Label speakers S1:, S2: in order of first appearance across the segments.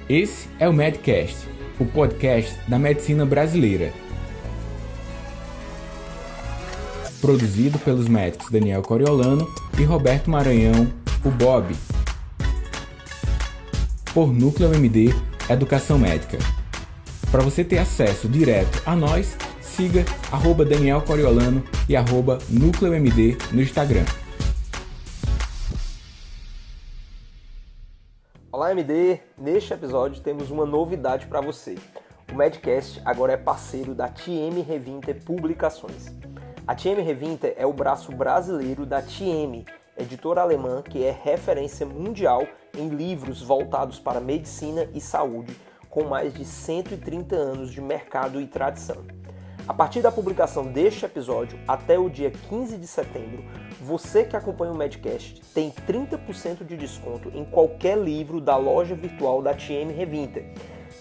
S1: Esse é o Medcast, o podcast da medicina brasileira. Produzido pelos médicos Daniel Coriolano e Roberto Maranhão, o Bob. Por Núcleo MD Educação Médica. Para você ter acesso direto a nós, siga @Daniel Coriolano e @Núcleo MD no Instagram.
S2: Olá MD, neste episódio temos uma novidade para você. O Medcast agora é parceiro da TM Revinte Publicações. A TM Revinte é o braço brasileiro da TM, editora alemã que é referência mundial em livros voltados para medicina e saúde, com mais de 130 anos de mercado e tradição. A partir da publicação deste episódio até o dia 15 de setembro, você que acompanha o Medcast tem 30% de desconto em qualquer livro da loja virtual da TM Revinte.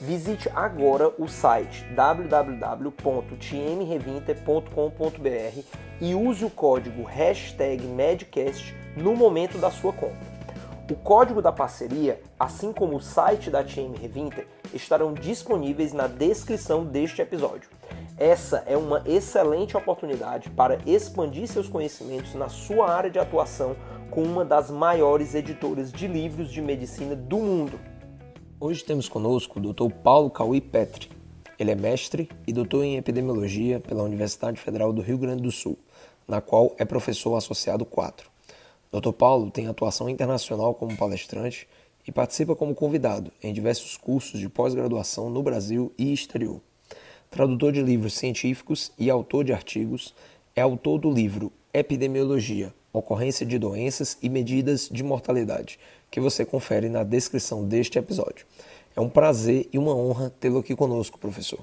S2: Visite agora o site www.tmrevinte.com.br e use o código #Medcast no momento da sua compra. O código da parceria, assim como o site da TM Revinte, estarão disponíveis na descrição deste episódio. Essa é uma excelente oportunidade para expandir seus conhecimentos na sua área de atuação com uma das maiores editoras de livros de medicina do mundo.
S3: Hoje temos conosco o Dr. Paulo Cauí Petri. Ele é mestre e doutor em epidemiologia pela Universidade Federal do Rio Grande do Sul, na qual é professor associado 4. Dr. Paulo tem atuação internacional como palestrante e participa como convidado em diversos cursos de pós-graduação no Brasil e exterior. Tradutor de livros científicos e autor de artigos, é autor do livro Epidemiologia, Ocorrência de Doenças e Medidas de Mortalidade, que você confere na descrição deste episódio. É um prazer e uma honra tê-lo aqui conosco, professor.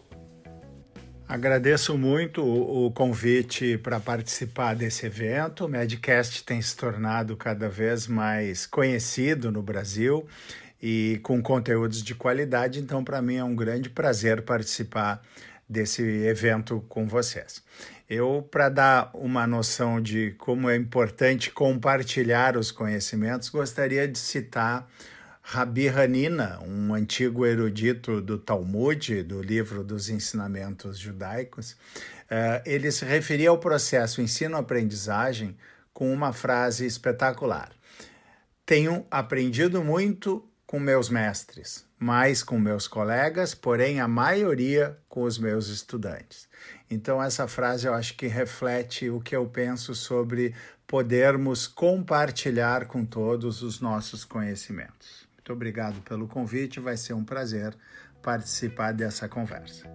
S4: Agradeço muito o convite para participar desse evento. O Medcast tem se tornado cada vez mais conhecido no Brasil e com conteúdos de qualidade, então para mim é um grande prazer participar desse evento com vocês. Para dar uma noção de como é importante compartilhar os conhecimentos, gostaria de citar Rabi Hanina, um antigo erudito do Talmud, do livro dos ensinamentos judaicos. Ele se referia ao processo ensino-aprendizagem com uma frase espetacular. Tenho aprendido muito com meus mestres, mais com meus colegas, porém a maioria com os meus estudantes. Então essa frase eu acho que reflete o que eu penso sobre podermos compartilhar com todos os nossos conhecimentos. Muito obrigado pelo convite, vai ser um prazer participar dessa conversa.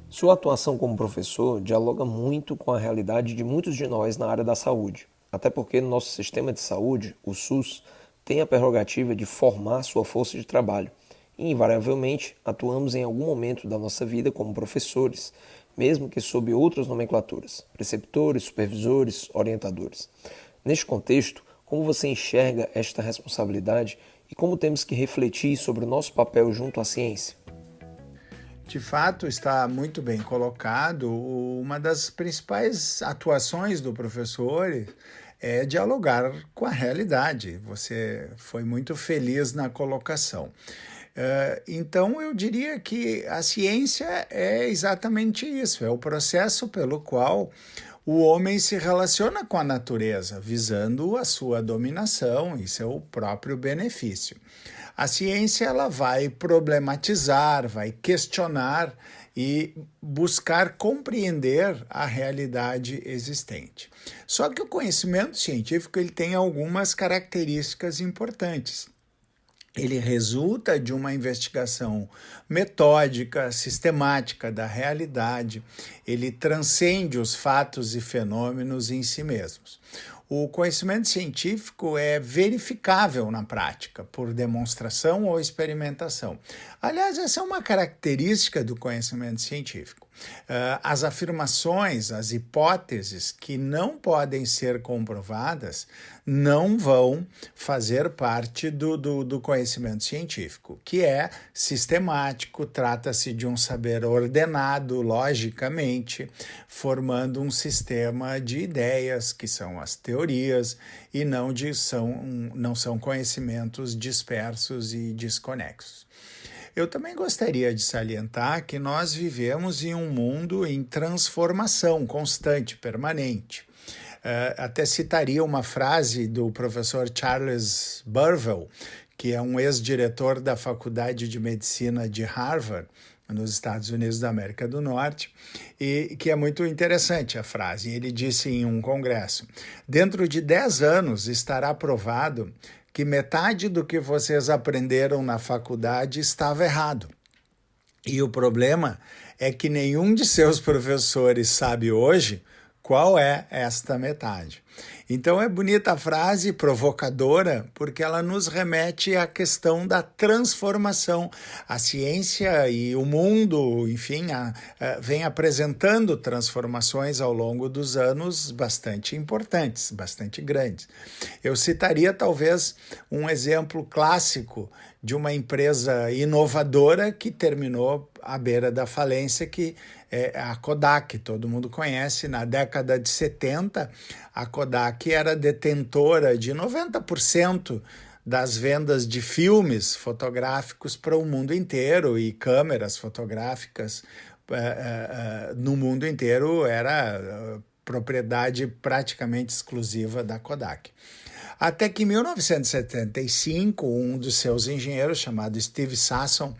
S3: Sua atuação como professor dialoga muito com a realidade de muitos de nós na área da saúde, até porque no nosso sistema de saúde, o SUS, tem a prerrogativa de formar sua força de trabalho e, invariavelmente, atuamos em algum momento da nossa vida como professores, mesmo que sob outras nomenclaturas, preceptores, supervisores, orientadores. Neste contexto, como você enxerga esta responsabilidade e como temos que refletir sobre o nosso papel junto à ciência?
S4: De fato, está muito bem colocado. Uma das principais atuações do professor é dialogar com a realidade. Você foi muito feliz na colocação. Então, eu diria que a ciência é exatamente isso, é o processo pelo qual o homem se relaciona com a natureza, visando a sua dominação e seu próprio benefício. A ciência ela vai problematizar, vai questionar e buscar compreender a realidade existente. Só que o conhecimento científico ele tem algumas características importantes. Ele resulta de uma investigação metódica, sistemática da realidade, ele transcende os fatos e fenômenos em si mesmos. O conhecimento científico é verificável na prática, por demonstração ou experimentação. Aliás, essa é uma característica do conhecimento científico. As afirmações, as hipóteses que não podem ser comprovadas não vão fazer parte do conhecimento científico, que é sistemático, trata-se de um saber ordenado logicamente, formando um sistema de ideias, que são as teorias, e não são conhecimentos dispersos e desconexos. Eu também gostaria de salientar que nós vivemos em um mundo em transformação constante, permanente. Até citaria uma frase do professor Charles Burwell, que é um ex-diretor da Faculdade de Medicina de Harvard, nos Estados Unidos da América do Norte, e que é muito interessante a frase. Ele disse em um congresso: dentro de 10 anos estará provado que metade do que vocês aprenderam na faculdade estava errado. E o problema é que nenhum de seus professores sabe hoje qual é esta metade. Então é bonita a frase, provocadora, porque ela nos remete à questão da transformação. A ciência e o mundo, enfim, vem apresentando transformações ao longo dos anos bastante importantes, bastante grandes. Eu citaria talvez um exemplo clássico de uma empresa inovadora que terminou à beira da falência, que é a Kodak. Todo mundo conhece. Na década de 70, a Kodak era detentora de 90% das vendas de filmes fotográficos para o mundo inteiro, e câmeras fotográficas no mundo inteiro era propriedade praticamente exclusiva da Kodak. Até que em 1975, um dos seus engenheiros, chamado Steve Sasson,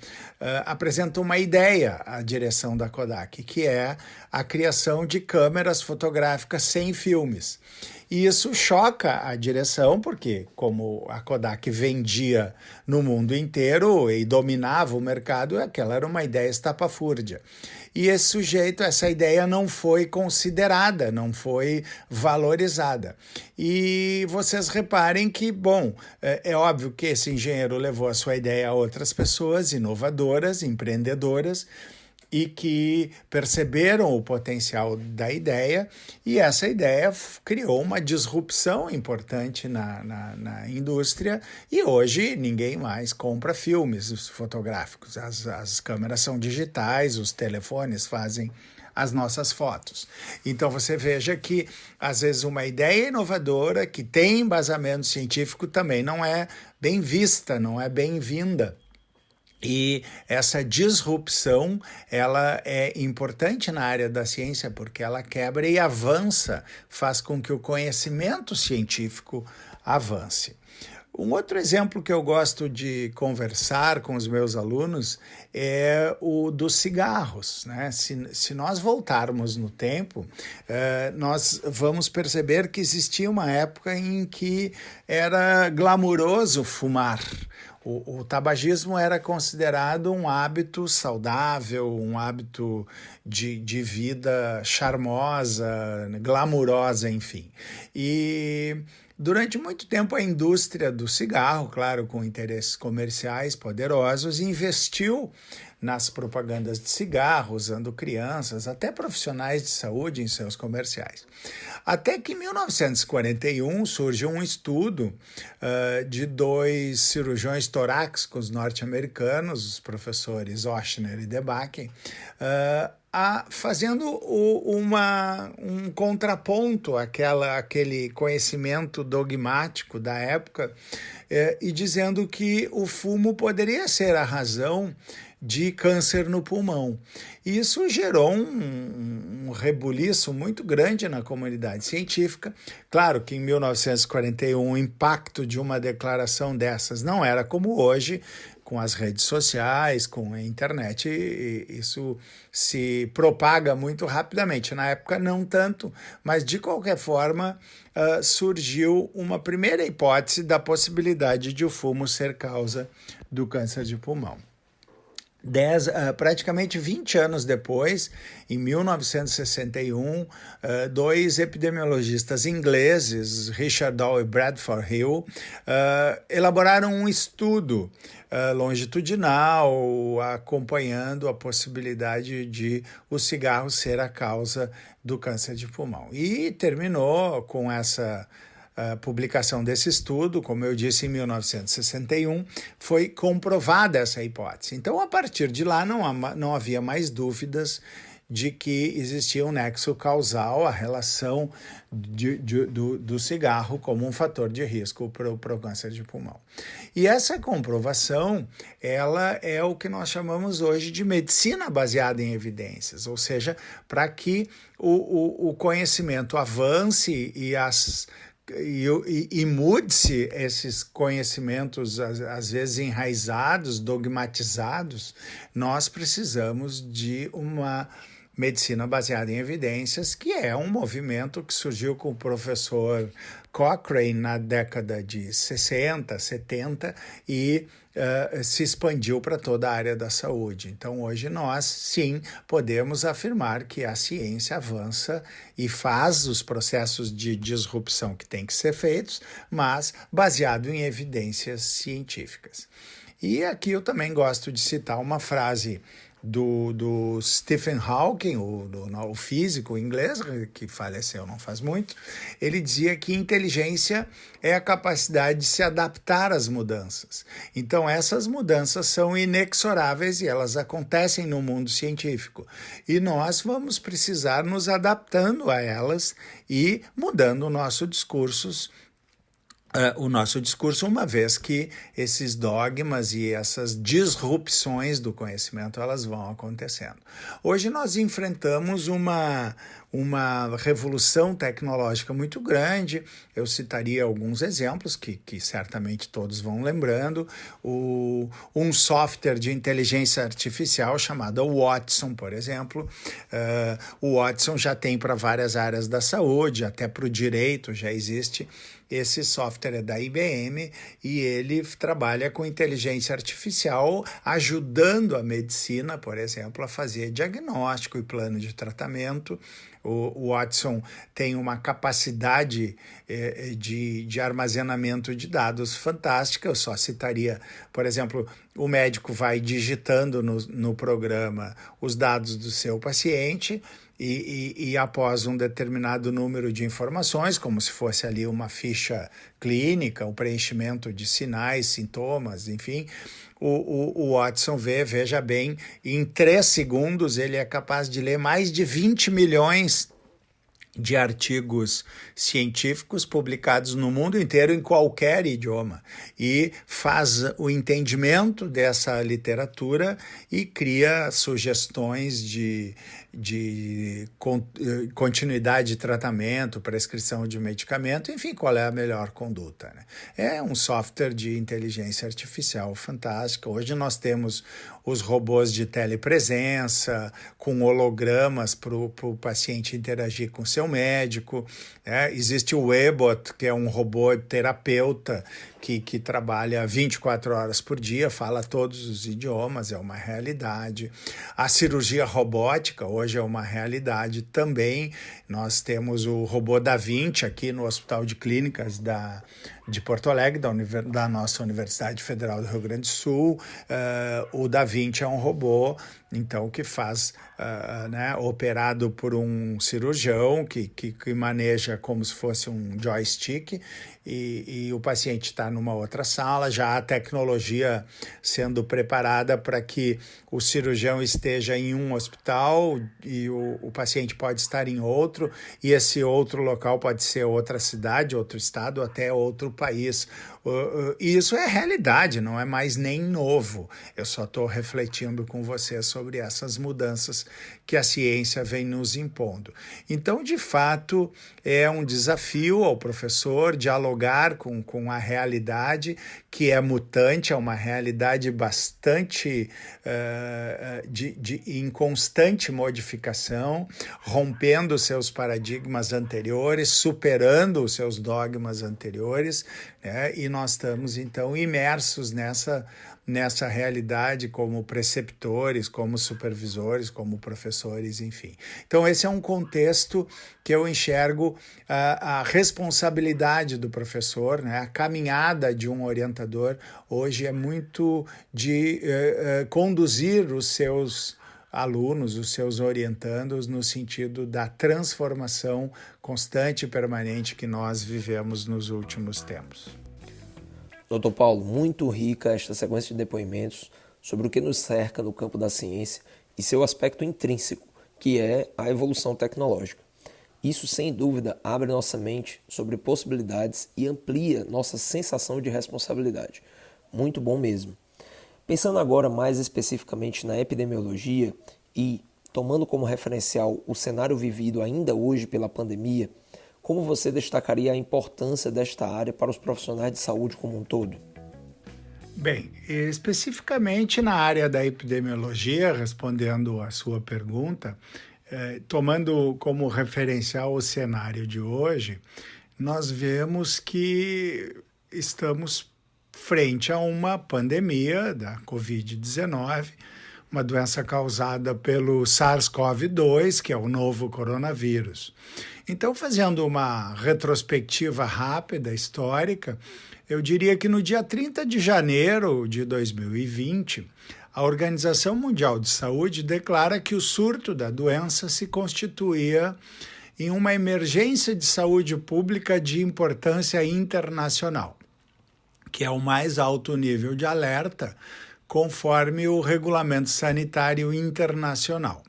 S4: apresentou uma ideia à direção da Kodak, que é a criação de câmeras fotográficas sem filmes. E isso choca a direção, porque como a Kodak vendia no mundo inteiro e dominava o mercado, aquela era uma ideia estapafúrdia. E essa ideia não foi considerada, não foi valorizada. E vocês reparem que, bom, é óbvio que esse engenheiro levou a sua ideia a outras pessoas inovadoras, empreendedoras, e que perceberam o potencial da ideia, e essa ideia criou uma disrupção importante na indústria, e hoje ninguém mais compra filmes fotográficos. As câmeras são digitais, os telefones fazem as nossas fotos. Então você veja que, às vezes, uma ideia inovadora que tem embasamento científico também não é bem vista, não é bem-vinda. E essa disrupção, ela é importante na área da ciência porque ela quebra e avança, faz com que o conhecimento científico avance. Um outro exemplo que eu gosto de conversar com os meus alunos é o dos cigarros, né? Se nós voltarmos no tempo, nós vamos perceber que existia uma época em que era glamuroso fumar. O tabagismo era considerado um hábito saudável, um hábito de vida charmosa, glamurosa, enfim. E durante muito tempo a indústria do cigarro, claro, com interesses comerciais poderosos, investiu nas propagandas de cigarro, usando crianças, até profissionais de saúde em seus comerciais. Até que em 1941 surge um estudo de 2 cirurgiões torácicos norte-americanos, os professores Ochsner e Debacken, fazendo um contraponto àquele conhecimento dogmático da época e dizendo que o fumo poderia ser a razão de câncer no pulmão. E isso gerou um rebuliço muito grande na comunidade científica. Claro que em 1941 o impacto de uma declaração dessas não era como hoje, com as redes sociais, com a internet, isso se propaga muito rapidamente. Na época não tanto, mas de qualquer forma surgiu uma primeira hipótese da possibilidade de o fumo ser causa do câncer de pulmão. praticamente 20 anos depois, em 1961, dois epidemiologistas ingleses, Richard Doll e Bradford Hill, elaboraram um estudo longitudinal acompanhando a possibilidade de o cigarro ser a causa do câncer de pulmão. E terminou com essa a publicação desse estudo, como eu disse, em 1961, foi comprovada essa hipótese. Então, a partir de lá, não havia mais dúvidas de que existia um nexo causal, a relação do cigarro como um fator de risco para o câncer de pulmão. E essa comprovação, ela é o que nós chamamos hoje de medicina baseada em evidências, ou seja, para que o conhecimento avance e mude-se esses conhecimentos, às vezes enraizados, dogmatizados, nós precisamos de uma medicina baseada em evidências, que é um movimento que surgiu com o professor Cochrane na década de 60, 70 e se expandiu para toda a área da saúde. Então, hoje nós, sim, podemos afirmar que a ciência avança e faz os processos de disrupção que têm que ser feitos, mas baseado em evidências científicas. E aqui eu também gosto de citar uma frase do Stephen Hawking, o físico inglês, que faleceu não faz muito. Ele dizia que inteligência é a capacidade de se adaptar às mudanças. Então, essas mudanças são inexoráveis e elas acontecem no mundo científico. E nós vamos precisar nos adaptando a elas e mudando o nosso discurso, uma vez que esses dogmas e essas disrupções do conhecimento elas vão acontecendo. Hoje nós enfrentamos uma revolução tecnológica muito grande. Eu citaria alguns exemplos que certamente todos vão lembrando. Um software de inteligência artificial chamado Watson, por exemplo. O Watson já tem para várias áreas da saúde, até para o direito já existe. Esse software é da IBM e ele trabalha com inteligência artificial, ajudando a medicina, por exemplo, a fazer diagnóstico e plano de tratamento. O Watson tem uma capacidade de armazenamento de dados fantástica. Eu só citaria, por exemplo, o médico vai digitando no programa os dados do seu paciente e após um determinado número de informações, como se fosse ali uma ficha clínica, o preenchimento de sinais, sintomas, enfim, o Watson veja bem, em 3 segundos ele é capaz de ler mais de 20 milhões de artigos científicos publicados no mundo inteiro em qualquer idioma e faz o entendimento dessa literatura e cria sugestões de continuidade de tratamento, prescrição de medicamento, enfim, qual é a melhor conduta, né? É um software de inteligência artificial fantástica. Hoje nós temos os robôs de telepresença, com hologramas para o paciente interagir com seu médico. Existe o Webot, que é um robô terapeuta que trabalha 24 horas por dia, fala todos os idiomas, é uma realidade. A cirurgia robótica hoje é uma realidade também. Nós temos o robô Da Vinci aqui no Hospital de Clínicas de Porto Alegre, da nossa Universidade Federal do Rio Grande do Sul. O Da Vinci é um robô, então, que faz, operado por um cirurgião que maneja como se fosse um joystick e o paciente está numa outra sala, já a tecnologia sendo preparada para que o cirurgião esteja em um hospital e o paciente pode estar em outro, e esse outro local pode ser outra cidade, outro estado, até outro país. E isso é realidade, não é mais nem novo. Eu só estou refletindo com você sobre essas mudanças que a ciência vem nos impondo. Então, de fato, é um desafio ao professor dialogar com a realidade, que é mutante, é uma realidade bastante em constante modificação, rompendo os seus paradigmas anteriores, superando os seus dogmas anteriores, né? E nós estamos, então, imersos nessa nessa realidade como preceptores, como supervisores, como professores, enfim. Então, esse é um contexto que eu enxergo a responsabilidade do professor, né? A caminhada de um orientador hoje é muito de conduzir os seus alunos, os seus orientandos, no sentido da transformação constante e permanente que nós vivemos nos últimos tempos.
S3: Doutor Paulo, muito rica esta sequência de depoimentos sobre o que nos cerca no campo da ciência e seu aspecto intrínseco, que é a evolução tecnológica. Isso, sem dúvida, abre nossa mente sobre possibilidades e amplia nossa sensação de responsabilidade. Muito bom mesmo. Pensando agora mais especificamente na epidemiologia e tomando como referencial o cenário vivido ainda hoje pela pandemia, como você destacaria a importância desta área para os profissionais de saúde como um todo?
S4: Bem, especificamente na área da epidemiologia, respondendo à sua pergunta, tomando como referencial o cenário de hoje, nós vemos que estamos frente a uma pandemia da Covid-19, uma doença causada pelo SARS-CoV-2, que é o novo coronavírus. Então, fazendo uma retrospectiva rápida, histórica, eu diria que no dia 30 de janeiro de 2020, a Organização Mundial de Saúde declara que o surto da doença se constituía em uma emergência de saúde pública de importância internacional, que é o mais alto nível de alerta, conforme o Regulamento Sanitário Internacional.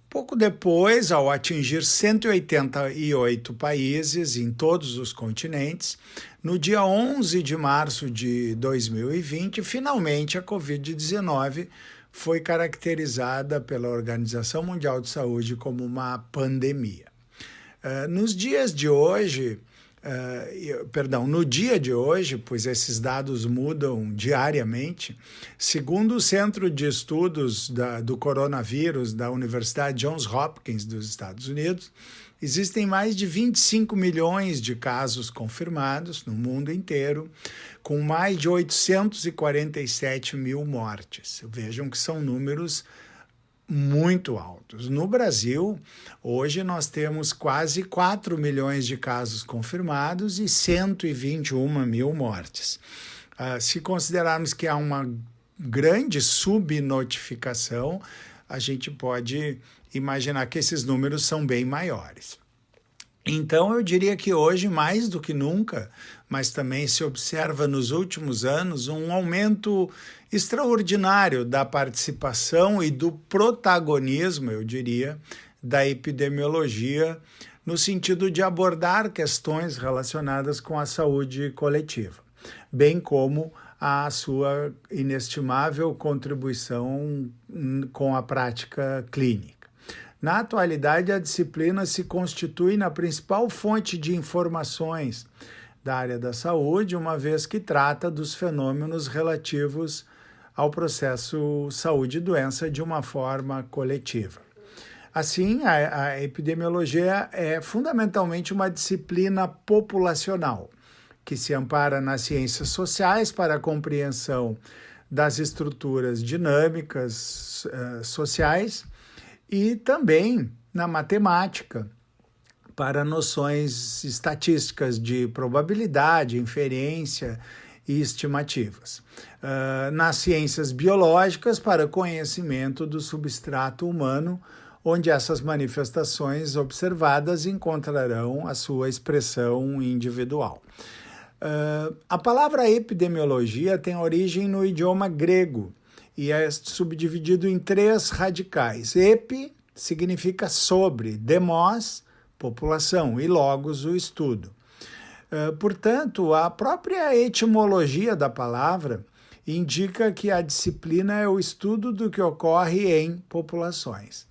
S4: Pouco depois, ao atingir 188 países em todos os continentes, no dia 11 de março de 2020, finalmente a Covid-19 foi caracterizada pela Organização Mundial de Saúde como uma pandemia. Nos dias de hoje, no dia de hoje, pois esses dados mudam diariamente, segundo o Centro de Estudos do Coronavírus da Universidade Johns Hopkins dos Estados Unidos, existem mais de 25 milhões de casos confirmados no mundo inteiro, com mais de 847 mil mortes. Vejam que são números muito altos. No Brasil, hoje nós temos quase 4 milhões de casos confirmados e 121 mil mortes. Se considerarmos que há uma grande subnotificação, a gente pode imaginar que esses números são bem maiores. Então, eu diria que hoje, mais do que nunca, mas também se observa nos últimos anos um aumento extraordinário da participação e do protagonismo, eu diria, da epidemiologia, no sentido de abordar questões relacionadas com a saúde coletiva, bem como a sua inestimável contribuição com a prática clínica. Na atualidade, a disciplina se constitui na principal fonte de informações da área da saúde, uma vez que trata dos fenômenos relativos ao processo saúde e doença de uma forma coletiva. Assim, a epidemiologia é fundamentalmente uma disciplina populacional, que se ampara nas ciências sociais para a compreensão das estruturas dinâmicas sociais e também na matemática, para noções estatísticas de probabilidade, inferência e estimativas. Nas ciências biológicas, para conhecimento do substrato humano, onde essas manifestações observadas encontrarão a sua expressão individual. A palavra epidemiologia tem origem no idioma grego e é subdividido em 3 radicais. Epi significa sobre, demos, população, e logos, o estudo. Portanto, a própria etimologia da palavra indica que a disciplina é o estudo do que ocorre em populações.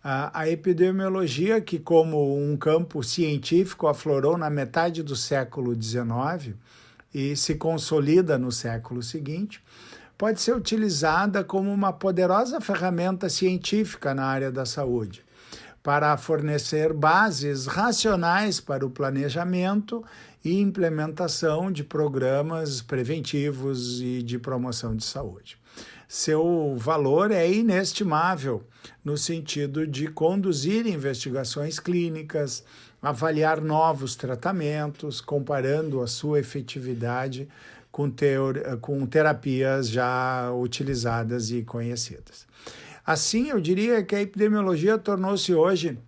S4: A epidemiologia, que como um campo científico aflorou na metade do século XIX e se consolida no século seguinte, pode ser utilizada como uma poderosa ferramenta científica na área da saúde, para fornecer bases racionais para o planejamento e implementação de programas preventivos e de promoção de saúde. Seu valor é inestimável no sentido de conduzir investigações clínicas, avaliar novos tratamentos, comparando a sua efetividade com terapias já utilizadas e conhecidas. Assim, eu diria que a epidemiologia tornou-se hoje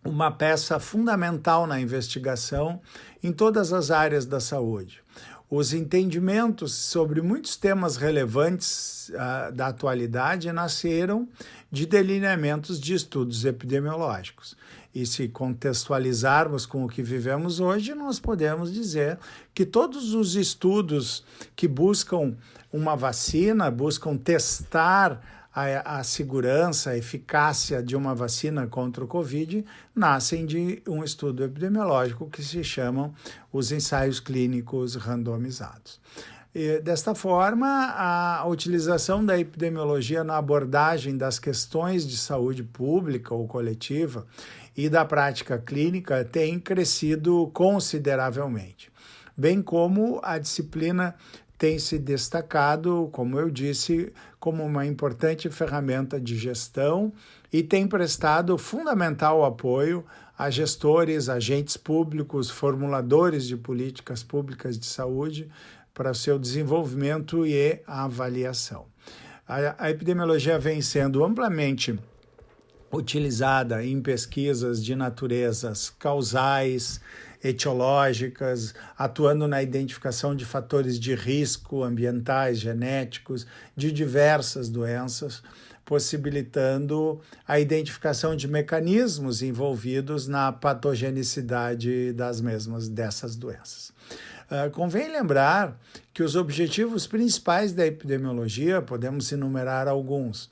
S4: uma peça fundamental na investigação em todas as áreas da saúde. Os entendimentos sobre muitos temas relevantes da atualidade nasceram de delineamentos de estudos epidemiológicos. E se contextualizarmos com o que vivemos hoje, nós podemos dizer que todos os estudos que buscam uma vacina, buscam testar a segurança, a eficácia de uma vacina contra o Covid, nascem de um estudo epidemiológico que se chamam os ensaios clínicos randomizados. E, desta forma, a utilização da epidemiologia na abordagem das questões de saúde pública ou coletiva e da prática clínica tem crescido consideravelmente, bem como a disciplina tem se destacado, como eu disse, como uma importante ferramenta de gestão e tem prestado fundamental apoio a gestores, agentes públicos, formuladores de políticas públicas de saúde para o seu desenvolvimento e avaliação. A epidemiologia vem sendo amplamente utilizada em pesquisas de naturezas causais, etiológicas, atuando na identificação de fatores de risco ambientais, genéticos, de diversas doenças, possibilitando a identificação de mecanismos envolvidos na patogenicidade dessas doenças. Convém lembrar que os objetivos principais da epidemiologia, podemos enumerar alguns,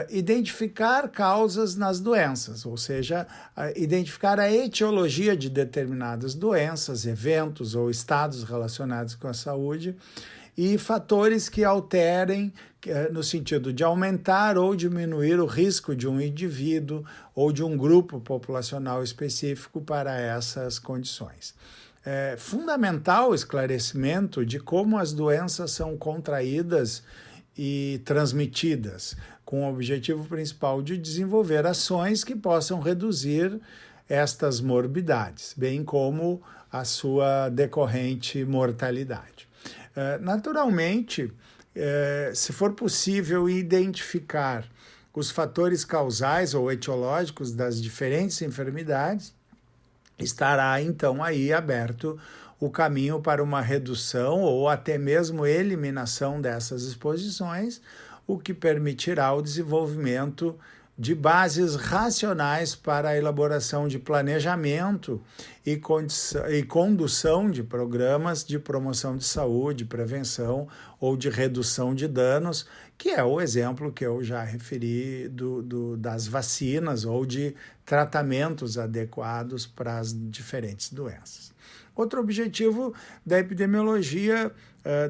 S4: identificar causas nas doenças, ou seja, identificar a etiologia de determinadas doenças, eventos ou estados relacionados com a saúde e fatores que alterem no sentido de aumentar ou diminuir o risco de um indivíduo ou de um grupo populacional específico para essas condições. É fundamental o esclarecimento de como as doenças são contraídas e transmitidas, com o objetivo principal de desenvolver ações que possam reduzir estas morbidades, bem como a sua decorrente mortalidade. Naturalmente, se for possível identificar os fatores causais ou etiológicos das diferentes enfermidades, estará então aí aberto o caminho para uma redução ou até mesmo eliminação dessas exposições, o que permitirá o desenvolvimento de bases racionais para a elaboração de planejamento e condução de programas de promoção de saúde, prevenção ou de redução de danos, que é o exemplo que eu já referi das vacinas ou de tratamentos adequados para as diferentes doenças. Outro objetivo da epidemiologia,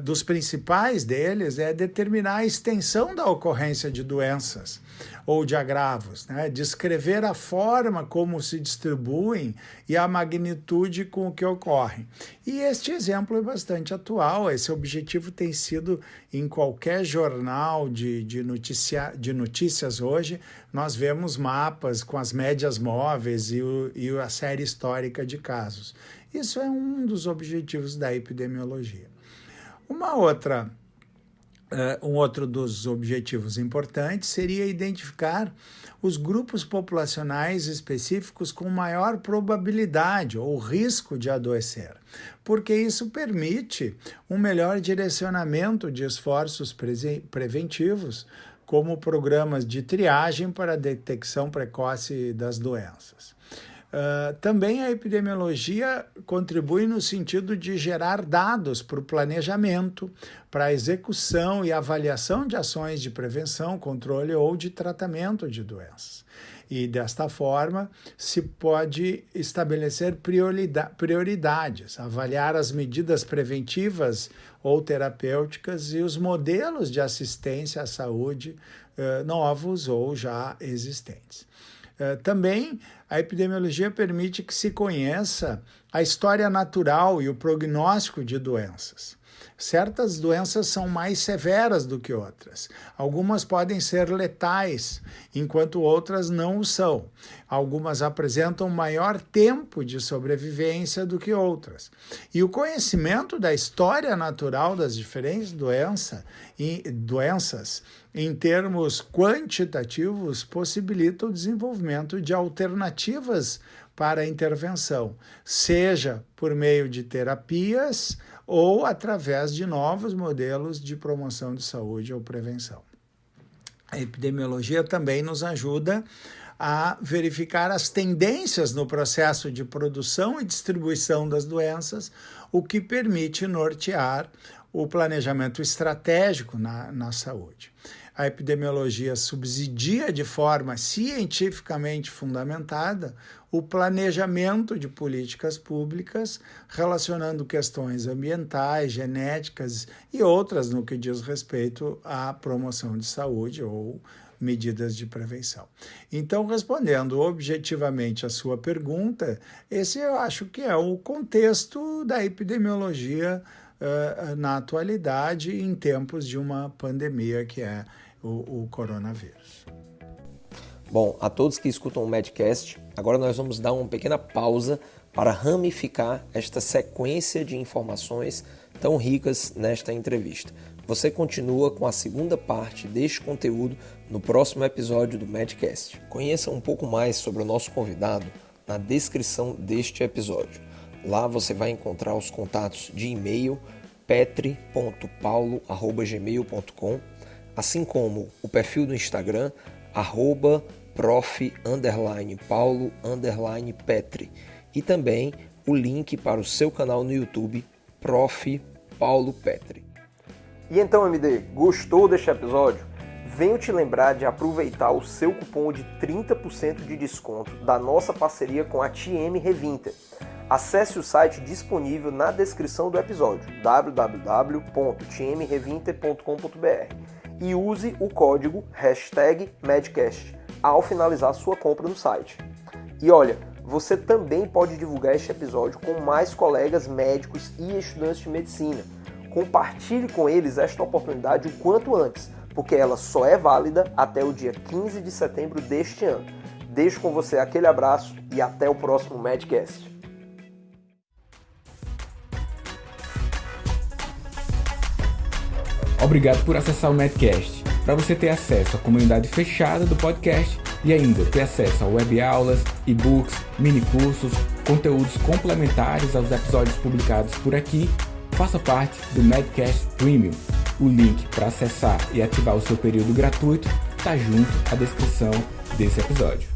S4: dos principais deles, é determinar a extensão da ocorrência de doenças ou de agravos, né? Descrever a forma como se distribuem e a magnitude com que ocorrem. E este exemplo é bastante atual, esse objetivo tem sido em qualquer jornal de notícias hoje, nós vemos mapas com as médias móveis e a série histórica de casos. Isso é um dos objetivos da epidemiologia. Um outro dos objetivos importantes seria identificar os grupos populacionais específicos com maior probabilidade ou risco de adoecer, porque isso permite um melhor direcionamento de esforços preventivos, como programas de triagem para a detecção precoce das doenças. Também a epidemiologia contribui no sentido de gerar dados para o planejamento, para a execução e avaliação de ações de prevenção, controle ou de tratamento de doenças. E desta forma se pode estabelecer prioridades, avaliar as medidas preventivas ou terapêuticas e os modelos de assistência à saúde novos ou já existentes. Também a epidemiologia permite que se conheça a história natural e o prognóstico de doenças. Certas doenças são mais severas do que outras. Algumas podem ser letais, enquanto outras não o são. Algumas apresentam maior tempo de sobrevivência do que outras. E o conhecimento da história natural das diferentes doenças, em termos quantitativos, possibilita o desenvolvimento de alternativas para a intervenção, seja por meio de terapias ou através de novos modelos de promoção de saúde ou prevenção. A epidemiologia também nos ajuda a verificar as tendências no processo de produção e distribuição das doenças, o que permite nortear o planejamento estratégico na saúde. A epidemiologia subsidia de forma cientificamente fundamentada o planejamento de políticas públicas relacionando questões ambientais, genéticas e outras no que diz respeito à promoção de saúde ou medidas de prevenção. Então, respondendo objetivamente a sua pergunta, esse eu acho que é o contexto da epidemiologia na atualidade, em tempos de uma pandemia que é o coronavírus.
S3: Bom, a todos que escutam o Medcast, agora nós vamos dar uma pequena pausa para ramificar esta sequência de informações tão ricas nesta entrevista. Você continua com a segunda parte deste conteúdo no próximo episódio do Medcast. Conheça um pouco mais sobre o nosso convidado na descrição deste episódio. Lá você vai encontrar os contatos de e-mail petri.paulo@gmail.com, assim como o perfil do Instagram @prof_paulo_petri e também o link para o seu canal no YouTube, Prof. Paulo Petri.
S2: E então, MD, gostou deste episódio? Venho te lembrar de aproveitar o seu cupom de 30% de desconto da nossa parceria com a TM Revinter. Acesse o site disponível na descrição do episódio, www.tmrevinter.com.br, e use o código #Medcast ao finalizar sua compra no site. E olha, você também pode divulgar este episódio com mais colegas médicos e estudantes de medicina. Compartilhe com eles esta oportunidade o quanto antes, porque ela só é válida até o dia 15 de setembro deste ano. Deixo com você aquele abraço e até o próximo Medcast.
S1: Obrigado por acessar o Medcast. Para você ter acesso à comunidade fechada do podcast e ainda ter acesso a web-aulas, e-books, mini-cursos, conteúdos complementares aos episódios publicados por aqui, faça parte do Medcast Premium. O link para acessar e ativar o seu período gratuito está junto à descrição desse episódio.